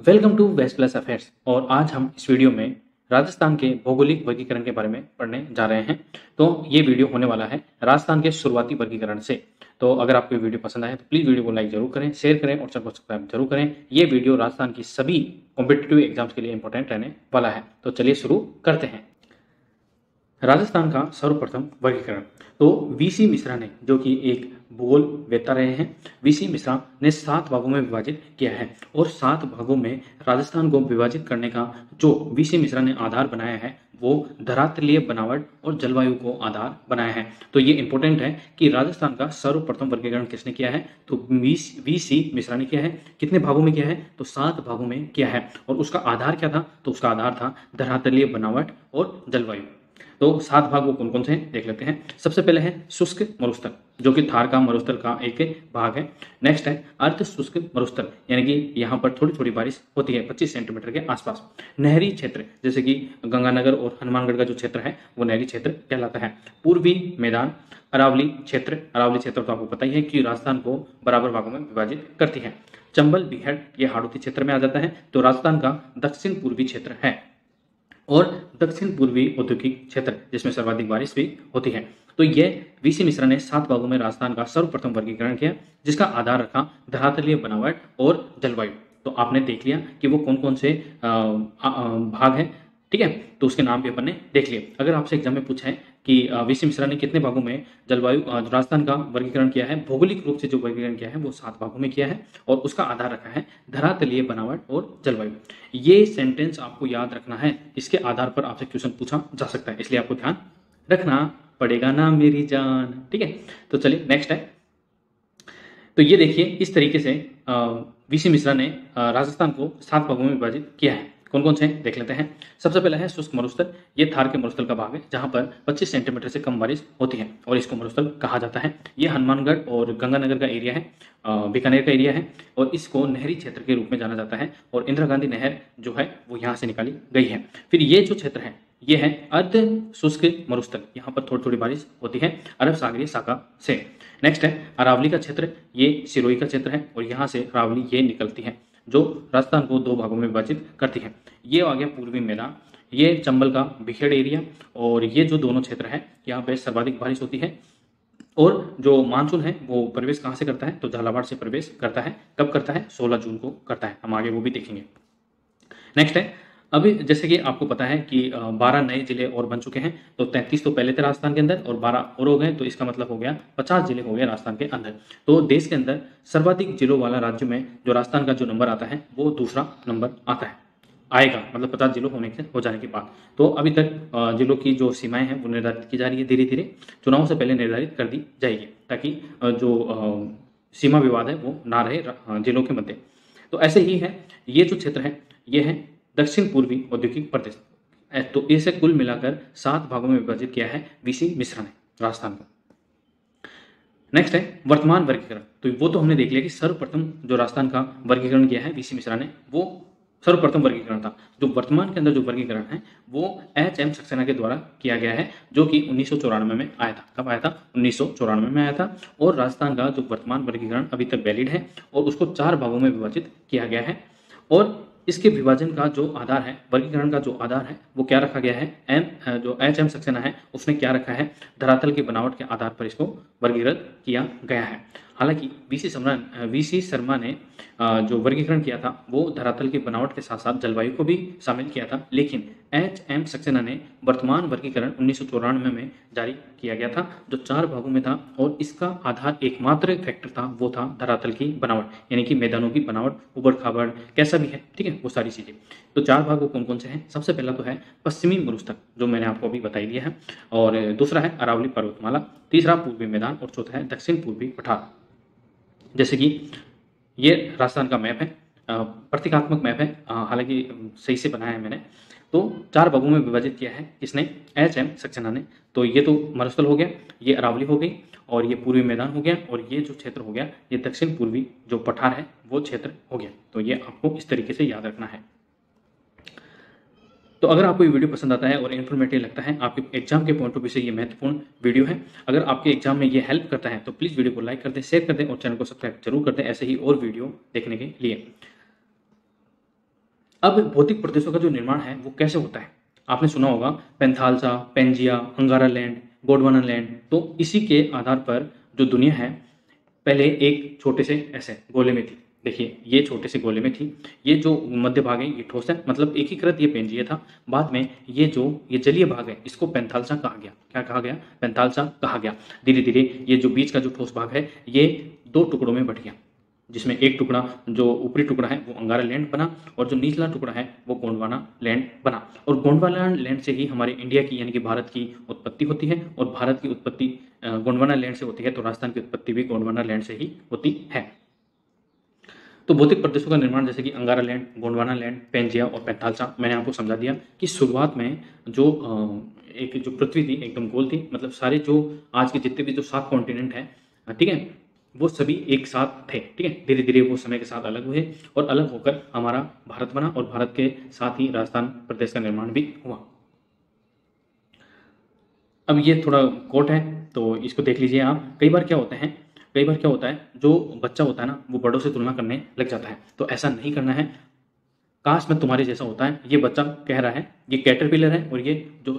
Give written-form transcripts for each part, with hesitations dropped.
Welcome to west plus affairs. और आज हम इस वीडियो में राजस्थान के भौगोलिक वर्गीकरण के बारे में पढ़ने जा रहे हैं। तो ये वीडियो होने वाला है राजस्थान के शुरुआती वर्गीकरण से। तो अगर आपको ये वीडियो पसंद आए तो प्लीज़ वीडियो को लाइक जरूर करें, शेयर करें और चैनल को सब्सक्राइब जरूर करें। ये वीडियो राजस्थान की सभी कॉम्पिटिटिव एग्जाम्स के लिए इंपॉर्टेंट रहने वाला है। तो चलिए शुरू करते हैं। राजस्थान का सर्वप्रथम वर्गीकरण तो वीसी मिश्रा ने, जो कि एक भूगोल वेत्ता रहे हैं, वीसी मिश्रा ने 7 भागों में विभाजित किया है। और 7 भागों में राजस्थान को विभाजित करने का जो वीसी मिश्रा ने आधार बनाया है वो धरातलीय बनावट और जलवायु को आधार बनाया है। तो ये इंपॉर्टेंट है कि राजस्थान का सर्वप्रथम वर्गीकरण किसने किया है, तो वीसी मिश्रा ने किया है। कितने भागों में किया है, तो 7 भागों में किया है। और उसका आधार क्या था, तो उसका आधार था धरातलीय बनावट और जलवायु। तो 7 भाग वो कौन कौन से हैं देख लेते हैं। सबसे पहले है शुष्क मरुस्थल, जो कि थार का मरुस्थल का एक भाग है। नेक्स्ट है अर्ध शुष्क मरुस्थल, यानी कि यहाँ पर थोड़ी थोड़ी बारिश होती है 25 सेंटीमीटर के आसपास। नहरी क्षेत्र, जैसे कि गंगानगर और हनुमानगढ़ का जो क्षेत्र है वो नहरी क्षेत्र कहलाता है। पूर्वी मैदान, अरावली क्षेत्र। अरावली क्षेत्र तो आपको पता ही है कि राजस्थान को बराबर भागों में विभाजित करती है। चंबल बीहड़, ये हाड़ौती क्षेत्र में आ जाता है। तो राजस्थान का दक्षिण पूर्वी क्षेत्र है। और दक्षिण पूर्वी औद्योगिक क्षेत्र, जिसमें सर्वाधिक बारिश भी होती है। तो यह वीसी मिश्रा ने 7 भागों में राजस्थान का सर्वप्रथम वर्गीकरण किया, जिसका आधार रखा धरातलीय बनावट और जलवायु। तो आपने देख लिया कि वो कौन कौन से भाग हैं, ठीक है। तो उसके नाम भी अपन ने देख लिए। अगर आपसे एग्जाम में पूछा है कि वीसी मिश्रा ने कितने भागों में जलवायु राजस्थान का वर्गीकरण किया है, भौगोलिक रूप से जो वर्गीकरण किया है वो 7 भागों में किया है। और उसका आधार रखा है धरातलीय बनावट और जलवायु। ये सेंटेंस आपको याद रखना है, इसके आधार पर आपसे क्वेश्चन पूछा जा सकता है, इसलिए आपको ध्यान रखना पड़ेगा ना मेरी जान, ठीक है। तो चलिए नेक्स्ट है। तो ये देखिए, इस तरीके से वीसी मिश्रा ने राजस्थान को 7 भागों में विभाजित किया है। कौन कौन से देख लेते हैं। सबसे पहला है शुष्क मरुस्थल। ये थार के मरुस्थल का भाग है, जहां पर 25 सेंटीमीटर से कम बारिश होती है और इसको मरुस्थल कहा जाता है। ये हनुमानगढ़ और गंगानगर का एरिया है, बीकानेर का एरिया है। और इसको नहरी क्षेत्र के रूप में जाना जाता है। और इंदिरा गांधी नहर जो है वो यहाँ से निकाली गई है। फिर ये जो क्षेत्र है ये है अर्ध शुष्क मरुस्थल, यहाँ पर थोड़ी थोड़ी बारिश होती है अरब सागरीय शाखा से। नेक्स्ट है अरावली का क्षेत्र, ये सिरोही का क्षेत्र है और यहाँ से अरावली ये निकलती है, जो राजस्थान को 2 भागों में विभाजित करती है। ये आ गया पूर्वी मैदान, ये चंबल का बिखेड़ एरिया। और ये जो दोनों क्षेत्र है यहाँ पे सर्वाधिक बारिश होती है। और जो मानसून है वो प्रवेश कहाँ से करता है, तो झालावाड़ से प्रवेश करता है। कब करता है, 16 जून को करता है। हम आगे वो भी देखेंगे। नेक्स्ट है, अभी जैसे कि आपको पता है कि 12 नए जिले और बन चुके हैं। तो 33 तो पहले थे राजस्थान के अंदर और 12 और हो गए, तो इसका मतलब हो गया 50 जिले हो गए राजस्थान के अंदर। तो देश के अंदर सर्वाधिक जिलों वाला राज्य में जो राजस्थान का जो नंबर आता है वो दूसरा नंबर आता है, आएगा, मतलब 50 जिलों हो जाने के बाद। तो अभी तक जिलों की जो सीमाएं हैं वो निर्धारित की जा रही है, धीरे धीरे चुनाव से पहले निर्धारित कर दी जाएगी, ताकि जो सीमा विवाद है वो ना रहे जिलों के मध्य। तो ऐसे ही है, ये जो क्षेत्र है ये है दक्षिण पूर्वी औद्योगिक प्रदेश। तो इसे कुल मिलाकर 7 भागों में विभाजित किया है वीसी मिश्रा ने राजस्थान को। नेक्स्ट है वर्तमान वर्गीकरण। तो वो तो हमने देख लिया कि सर्वप्रथम जो राजस्थान का वर्गीकरण किया है वीसी मिश्रा ने, वो सर्वप्रथम वर्गीकरण था। जो वर्तमान के अंदर जो वर्गीकरण है वो एच.एम. सक्सेना के द्वारा किया गया है, जो कि 1994 में आया था। कब आया था, 1994 में आया था। और राजस्थान का जो वर्तमान वर्गीकरण अभी तक वैलिड है और उसको 4 भागों में विभाजित किया गया है। और इसके विभाजन का जो आधार है, वर्गीकरण का जो आधार है वो क्या रखा गया है, जो एच.एम. सक्सेना है उसने क्या रखा है, धरातल की बनावट के आधार पर इसको वर्गीकृत किया गया है। हालांकि वीसी शर्मा ने जो वर्गीकरण किया था वो धरातल की बनावट के साथ साथ जलवायु को भी शामिल किया था, लेकिन एच.एम. सक्सेना ने वर्तमान वर्गीकरण 1994 में जारी किया गया था, जो 4 भागों में था। और इसका आधार एकमात्र फैक्टर था वो था धरातल की बनावट, यानी कि मैदानों की बनावट, उबड़ खाबड़ कैसा भी है, ठीक है, वो सारी चीजें। तो 4 भाग वो कौन कौन से हैं। सबसे पहला तो है पश्चिमी मरुस्थल, जो मैंने आपको अभी बताई दिया है। और दूसरा है अरावली पर्वतमाला, तीसरा पूर्वी मैदान और चौथा है दक्षिण पूर्वी पठार। जैसे कि ये राजस्थान का मैप है, प्रतीकात्मक मैप है, हालांकि सही से बनाया है मैंने। तो 4 भागों में विभाजित किया है किसने, एच.एम. सक्सेना ने। तो ये तो मरुस्थल हो गया, ये अरावली हो गई, और ये पूर्वी मैदान हो गया, और ये जो क्षेत्र हो गया ये दक्षिण पूर्वी जो पठार है वो क्षेत्र हो गया। तो ये आपको इस तरीके से याद रखना है। तो अगर आपको ये वीडियो पसंद आता है और इन्फॉर्मेटिव लगता है, आपके एग्जाम के पॉइंट ऑफ व्यू से ये महत्वपूर्ण वीडियो है, अगर आपके एग्जाम में ये हेल्प करता है तो प्लीज़ वीडियो को लाइक कर दें, शेयर कर दें और चैनल को सब्सक्राइब जरूर कर दें ऐसे ही और वीडियो देखने के लिए। अब भौतिक प्रदेशों का जो निर्माण है वो कैसे होता है, आपने सुना होगा Panthalassa, Pangaea, Angara land, Gondwana land. तो इसी के आधार पर जो दुनिया है पहले एक छोटे से ऐसे गोले में थी। देखिए ये छोटे से गोले में थी, ये जो मध्य भाग है ये ठोस है, मतलब एकीकृत ये पेंजिया था। बाद में ये जलीय भाग है इसको पेंथालसा कहा गया। क्या कहा गया? पेंथालसा कहा गया। धीरे धीरे ये जो बीच का जो ठोस भाग है ये दो टुकड़ों में बट गया, जिसमें एक टुकड़ा जो ऊपरी टुकड़ा है वो अंगारा लैंड बना और जो निचला टुकड़ा है वो गोंडवाना लैंड बना। और गोंडवाना लैंड से ही हमारे इंडिया की यानी कि भारत की उत्पत्ति होती है, और भारत की उत्पत्ति गोंडवाना लैंड से होती है, तो राजस्थान की उत्पत्ति भी गोंडवाना लैंड से ही होती है। तो भौतिक प्रदेशों का निर्माण जैसे कि अंगारा लैंड, गोंडवाना लैंड, पेंजिया और पेंथालसा, मैंने आपको समझा दिया कि शुरुआत में जो एक जो पृथ्वी थी एकदम गोल थी, मतलब सारे जो आज के जितने भी जो 7 कॉन्टिनेंट हैं, ठीक है, वो सभी एक साथ थे। ठीक है, धीरे धीरे वो समय के साथ अलग हुए और अलग होकर हमारा भारत बना, और भारत के साथ ही राजस्थान प्रदेश का निर्माण भी हुआ। अब ये थोड़ा कोट है तो इसको देख लीजिए आप। कई बार क्या होता है जो बच्चा होता है ना वो बड़ों से तुलना करने लग जाता है, तो ऐसा नहीं करना है। काश मैं तुम्हारे जैसा होता है, ये बच्चा कह रहा है, ये कैटरपिलर है और ये जो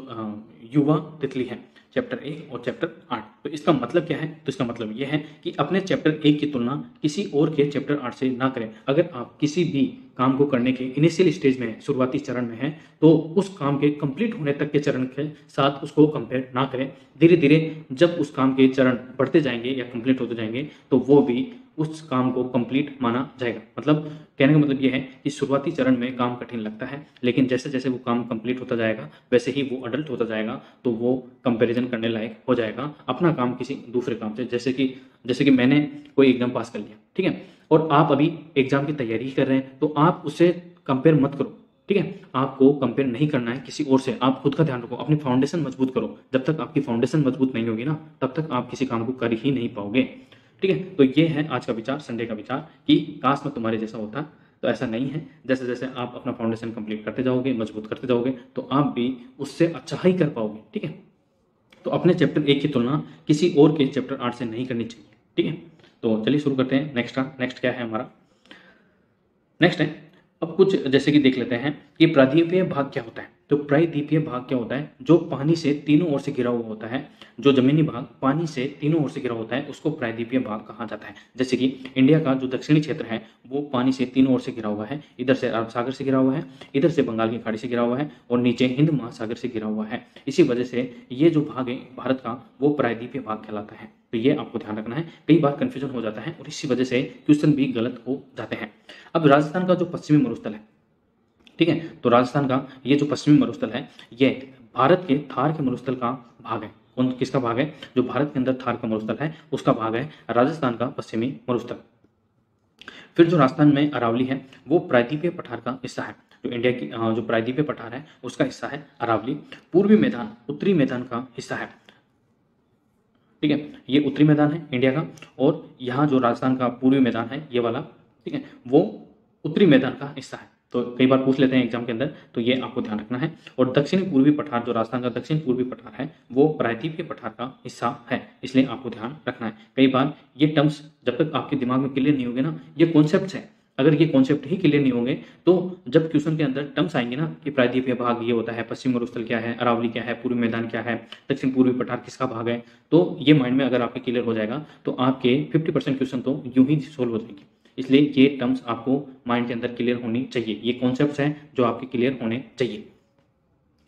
युवा तितली है, चैप्टर 1 और चैप्टर 8। तो इसका मतलब क्या है? तो इसका मतलब ये है कि अपने चैप्टर 1 की तुलना किसी और के चैप्टर 8 से ना करें। अगर आप किसी भी काम को करने के इनिशियल स्टेज में, शुरुआती चरण में है, तो उस काम के कंप्लीट होने तक के चरण के साथ उसको कंपेयर ना करें। धीरे धीरे जब उस काम के चरण बढ़ते जाएंगे या कंप्लीट होते जाएंगे तो वो भी उस काम को कंप्लीट माना जाएगा। मतलब कहने का मतलब ये है कि शुरुआती चरण में काम कठिन लगता है, लेकिन जैसे जैसे वो काम कंप्लीट होता जाएगा वैसे ही वो अडल्ट होता जाएगा, तो वो कंपैरिजन करने लायक हो जाएगा अपना काम किसी दूसरे काम से। जैसे कि मैंने कोई एग्जाम पास कर लिया, ठीक है, और आप अभी एग्जाम की तैयारी ही कर रहे हैं, तो आप उससे कंपेयर मत करो। ठीक है, आपको कंपेयर नहीं करना है किसी और से। आप खुद का ध्यान रखो, अपनी फाउंडेशन मजबूत करो। जब तक आपकी फाउंडेशन मजबूत नहीं होगी ना, तब तक आप किसी काम को कर ही नहीं पाओगे। ठीक है, तो ये है आज का विचार, संडे का विचार, कि काश मैं तुम्हारे जैसा होता। तो ऐसा नहीं है। जैसे जैसे आप अपना फाउंडेशन कंप्लीट करते जाओगे, मजबूत करते जाओगे, तो आप भी उससे अच्छा ही कर पाओगे। ठीक है, तो अपने चैप्टर 1 की तुलना किसी और के चैप्टर 8 से नहीं करनी चाहिए। ठीक है, तो चलिए शुरू करते हैं। नेक्स्ट क्या है हमारा? नेक्स्ट है, अब कुछ जैसे कि देख लेते हैं कि प्रायद्वीपीय भाग क्या होता है। तो प्रायद्वीपीय भाग क्या होता है? जो पानी से तीनों ओर से घिरा हुआ होता है, जो जमीनी भाग पानी से तीनों ओर से घिरा होता है, उसको प्रायद्वीपीय भाग कहा जाता है। जैसे कि इंडिया का जो दक्षिणी क्षेत्र है वो पानी से तीनों ओर से घिरा हुआ है। इधर से अरब सागर से घिरा हुआ है, इधर से बंगाल की खाड़ी से घिरा हुआ है, और नीचे हिंद महासागर से घिरा हुआ है। इसी वजह से ये जो भाग है भारत का, वो प्रायद्वीपीय भाग कहलाता है। तो ये आपको ध्यान रखना है, कई बार कंफ्यूजन हो जाता है और इसी वजह से क्वेश्चन भी गलत हो जाते हैं। अब राजस्थान का जो पश्चिमी मरुस्थल है, ठीक है, तो राजस्थान का ये जो पश्चिमी मरुस्थल है ये भारत के थार के मरुस्थल का भाग है। कौन किसका भाग है? जो भारत के अंदर थार का मरुस्थल है उसका भाग है राजस्थान का पश्चिमी मरुस्थल। फिर जो राजस्थान में अरावली है वो प्रायद्वीपीय पठार का हिस्सा है। जो इंडिया की जो प्रायद्वीपीय पठार है उसका हिस्सा है अरावली। पूर्वी मैदान उत्तरी मैदान का हिस्सा है। ठीक है, ये उत्तरी मैदान है इंडिया का, और यहाँ जो राजस्थान का पूर्वी मैदान है ये वाला, ठीक है, वो उत्तरी मैदान का हिस्सा है। तो कई बार पूछ लेते हैं एग्जाम के अंदर, तो ये आपको ध्यान रखना है। और दक्षिणी पूर्वी पठार, जो राजस्थान का दक्षिण पूर्वी पठार है, वो प्रायद्वीपीय पठार का हिस्सा है, इसलिए आपको ध्यान रखना है। कई बार ये टर्म्स जब तक आपके दिमाग में क्लियर नहीं होंगे ना, ये कॉन्सेप्ट है, अगर ये कॉन्सेप्ट ही क्लियर नहीं होंगे तो जब क्वेश्चन के अंदर टर्म्स आएंगे ना कि प्रायद्वीपीय भाग ये होता है, पश्चिम मरुस्थल क्या है, अरावली क्या है, पूर्वी मैदान क्या है, दक्षिण पूर्वी पठार किसका भाग है, तो ये माइंड में अगर आपके क्लियर हो जाएगा तो आपके 50% क्वेश्चन तो यूं ही सोल्व हो जाएंगे। इसलिए ये टर्म्स आपको माइंड के अंदर क्लियर होनी चाहिए, ये कॉन्सेप्ट्स हैं जो आपके क्लियर होने चाहिए।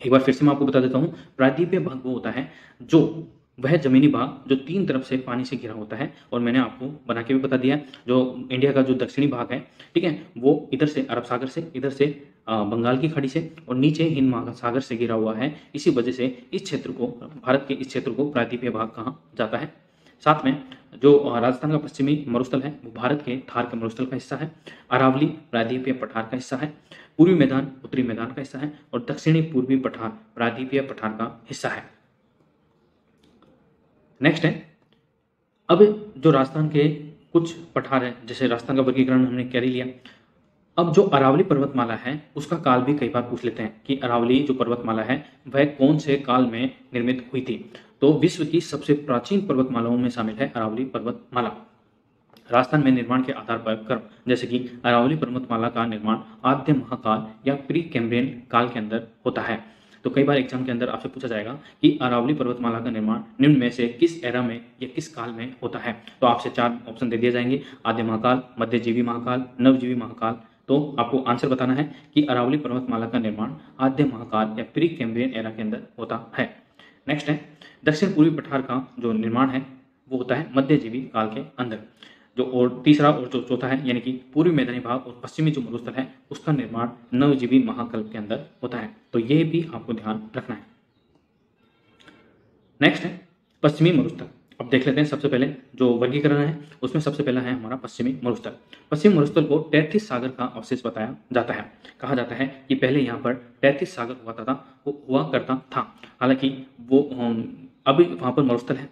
एक बार फिर से मैं आपको बता देता हूँ, प्रायद्वीपीय भाग वो होता है जो वह जमीनी भाग जो तीन तरफ से पानी से घिरा होता है, और मैंने आपको बना के भी बता दिया, जो इंडिया का जो दक्षिणी भाग है, ठीक है, वो इधर से अरब सागर से, इधर से बंगाल की खाड़ी से, और नीचे हिंद महासागर से घिरा हुआ है। इसी वजह से इस क्षेत्र को, भारत के इस क्षेत्र को प्रायद्वीपीय भाग कहा जाता है। साथ में जो राजस्थान का पश्चिमी मरुस्थल है वो भारत के थार के मरुस्थल का हिस्सा है। अरावली प्रायद्वीपीय पठार का हिस्सा है। पूर्वी मैदान उत्तरी मैदान का हिस्सा है, और दक्षिणी पूर्वी पठार प्रायद्वीपीय पठार का हिस्सा है। नेक्स्ट है, अब जो राजस्थान के कुछ पठार है, जैसे राजस्थान का वर्गीकरण हमने कर ही लिया। अब जो अरावली पर्वतमाला है उसका काल भी कई बार पूछ लेते हैं कि अरावली जो पर्वतमाला है वह कौन से काल में निर्मित हुई थी। तो विश्व की सबसे प्राचीन पर्वतमालाओं में शामिल है अरावली पर्वतमाला। राजस्थान में निर्माण के आधार पर क्रम, जैसे कि अरावली पर्वतमाला का निर्माण आद्य महाकाल या प्री कैम्ब्रियन काल के अंदर होता है। तो कई बार एग्जाम के अंदर आपसे पूछा जाएगा कि अरावली पर्वतमाला का निर्माण निम्न में से किस एरा में या किस काल में होता है। तो आपसे 4 ऑप्शन दे दिए जाएंगे, आद्य महाकाल, मध्यजीवी महाकाल, नवजीवी महाकाल। तो आपको आंसर बताना है कि अरावली पर्वतमाला का निर्माण आद्य महाकाल या प्री कैम्ब्रियन एरा के अंदर होता है। नेक्स्ट है दक्षिण पूर्वी पठार का जो निर्माण है वो होता है मध्यजीवी काल के अंदर। जो और तीसरा और जो चौथा है यानी कि पूर्वी मैदानी भाग और पश्चिमी जो मरुस्थल है उसका निर्माण नवजीवी महाकल्प के अंदर होता है। तो ये भी आपको ध्यान रखना है। नेक्स्ट है पश्चिमी मरुस्थल। अब देख लेते हैं सबसे पहले जो वर्गीकरण है उसमें सबसे पहला है हमारा पश्चिमी मरुस्थल। पश्चिमी मरुस्थल को तैतीस सागर का अवशेष बताया जाता है। कहा जाता है कि पहले यहाँ पर 33 सागर हुआ करता था। हालांकि वो अभी वहाँ पर मरुस्थल है।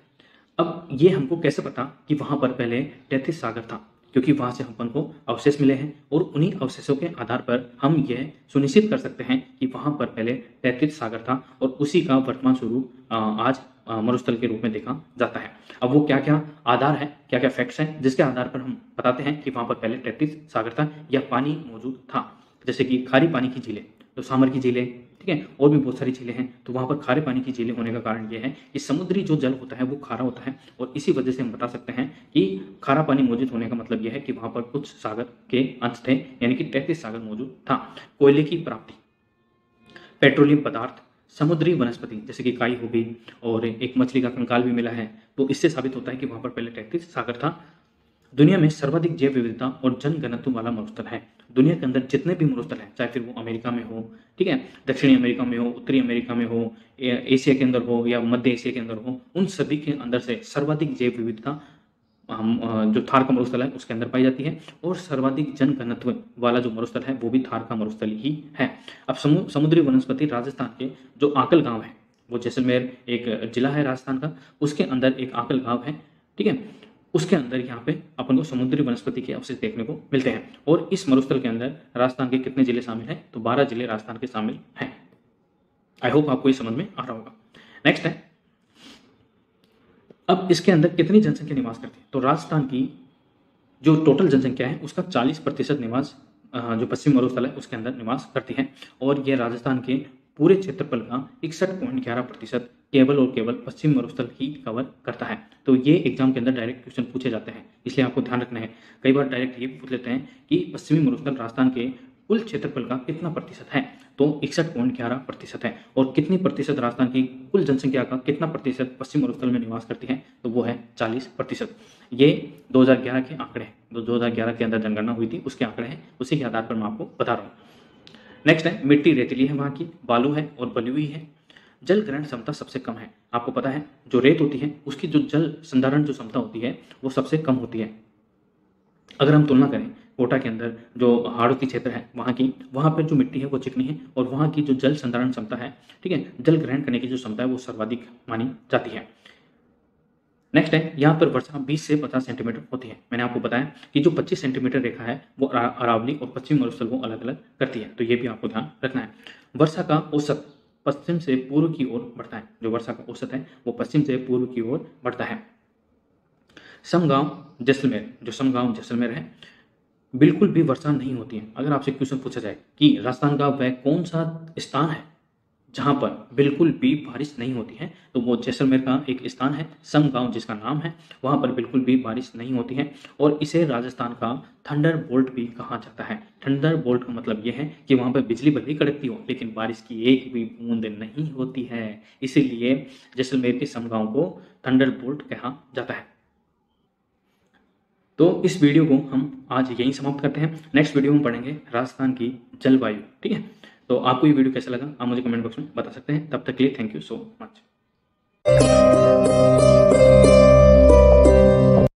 अब ये हमको कैसे पता कि वहाँ पर पहले 33 सागर था, क्योंकि वहाँ से अपन को अवशेष मिले हैं और उन्हीं अवशेषों के आधार पर हम यह सुनिश्चित कर सकते हैं कि वहाँ पर पहले 33 सागर था और उसी का वर्तमान स्वरूप आज मरुस्थल के रूप में देखा जाता है। अब वो क्या क्या आधार है, क्या क्या फैक्ट्स हैं जिसके आधार पर हम बताते हैं कि वहाँ पर पहले 33 सागर था या पानी मौजूद था। जैसे कि खारी पानी की झीलें, तो सामर की झीलें, ठीक है, और भी बहुत सारी झीलें हैं। तो वहाँ पर खारे पानी की झीलें होने का कारण यह है कि समुद्री जो जल होता है वो खारा होता है और इसी वजह से हम बता सकते हैं कि खारा पानी मौजूद होने का मतलब यह है कि वहाँ पर कुछ सागर के अंश थे, यानी कि 33 सागर मौजूद था। कोयले की प्राप्ति, पेट्रोलियम पदार्थ, समुद्री वनस्पति जैसे कि काई हो गई और एक मछली का कंकाल भी मिला है, तो इससे साबित होता है कि वहाँ पर पहले 33 सागर था। दुनिया में सर्वाधिक जैव विविधता और जनघनत्व वाला मरुस्थल है। दुनिया के अंदर जितने भी मरुस्थल हैं, चाहे फिर वो अमेरिका में हो, ठीक है, दक्षिणी अमेरिका में हो, उत्तरी अमेरिका में हो, एशिया के अंदर हो या मध्य एशिया के अंदर हो, उन सभी के अंदर से सर्वाधिक जैव विविधता जो थार का मरुस्थल है उसके अंदर पाई जाती है और सर्वाधिक जनघनत्व वाला जो मरुस्थल है वो भी थार का मरुस्थल ही है। अब समुद्री वनस्पति राजस्थान के जो आकल गांव है, वो जैसलमेर एक जिला है राजस्थान का, उसके अंदर एक आकल गांव है, ठीक है, उसके अंदर यहाँ पे अपन को समुद्री वनस्पति के अवशेष देखने को मिलते हैं। और इस मरुस्थल के अंदर राजस्थान के कितने जिले शामिल हैं, तो 12 जिले राजस्थान के शामिल हैं। आई होप आपको ये समझ में आ रहा होगा। नेक्स्ट है अब इसके अंदर कितनी जनसंख्या निवास करती है, तो राजस्थान की जो टोटल जनसंख्या है उसका 40% निवास जो पश्चिम मरुस्थल है उसके अंदर निवास करती है और यह राजस्थान के पूरे क्षेत्रफल का 61.11% केवल और केवल पश्चिम मरुस्थल ही कवर करता है। तो ये एग्जाम के अंदर डायरेक्ट क्वेश्चन पूछे जाते हैं, इसलिए आपको ध्यान रखना है। कई बार डायरेक्ट ये पूछ लेते हैं कि पश्चिमी मरुस्थल राजस्थान के कुल क्षेत्रफल का कितना प्रतिशत है, तो 61.11% है। और कितनी प्रतिशत राजस्थान की कुल जनसंख्या का कितना प्रतिशत पश्चिम मरुस्थल में निवास करती है, तो वो है 40%। ये 2011 के आंकड़े हैं, 2011 के अंदर जनगणना हुई थी उसके आंकड़े हैं, उसी के आधार पर मैं आपको बता रहा हूँ। नेक्स्ट है मिट्टी रेतीली है वहाँ की, बालू है और बलुई है। जल ग्रहण क्षमता सबसे कम है। आपको पता है जो रेत होती है उसकी जो जल संधारण जो क्षमता होती है वो सबसे कम होती है। अगर हम तुलना करें कोटा के अंदर जो हाड़ौती क्षेत्र है वहाँ पर जो मिट्टी है वो चिकनी है और वहाँ की जो जल संधारण क्षमता है, ठीक है, जल ग्रहण करने की जो क्षमता है वो सर्वाधिक मानी जाती है। नेक्स्ट है यहाँ पर वर्षा 20 से 50 सेंटीमीटर होती है। मैंने आपको बताया कि जो 25 सेंटीमीटर रेखा है वो अरावली और पश्चिमी मरुस्थल को अलग अलग करती है, तो ये भी आपको ध्यान रखना है। वर्षा का औसत पश्चिम से पूर्व की ओर बढ़ता है, जो वर्षा का औसत है वो पश्चिम से पूर्व की ओर बढ़ता है। समगांव जैसलमेर, जो समगांव जैसलमेर है, बिल्कुल भी वर्षा नहीं होती है। अगर आपसे क्वेश्चन पूछा जाए कि राजस्थान का वह कौन सा स्थान है जहां पर बिल्कुल भी बारिश नहीं होती है, तो वो जैसलमेर का एक स्थान है समगांव जिसका नाम है, वहां पर बिल्कुल भी बारिश नहीं होती है और इसे राजस्थान का थंडर बोल्ट भी कहा जाता है। थंडर बोल्ट का मतलब यह है कि वहां पर बिजली भले ही कड़कती हो लेकिन बारिश की एक भी बूंद नहीं होती है, इसीलिए जैसलमेर के समगांव को थंडर बोल्ट कहा जाता है। तो इस वीडियो को हम आज यहीं समाप्त करते हैं। नेक्स्ट वीडियो में पढ़ेंगे राजस्थान की जलवायु, ठीक है। तो आपको ये वीडियो कैसा लगा आप मुझे कमेंट बॉक्स में बता सकते हैं। तब तक के लिए थैंक यू सो मच।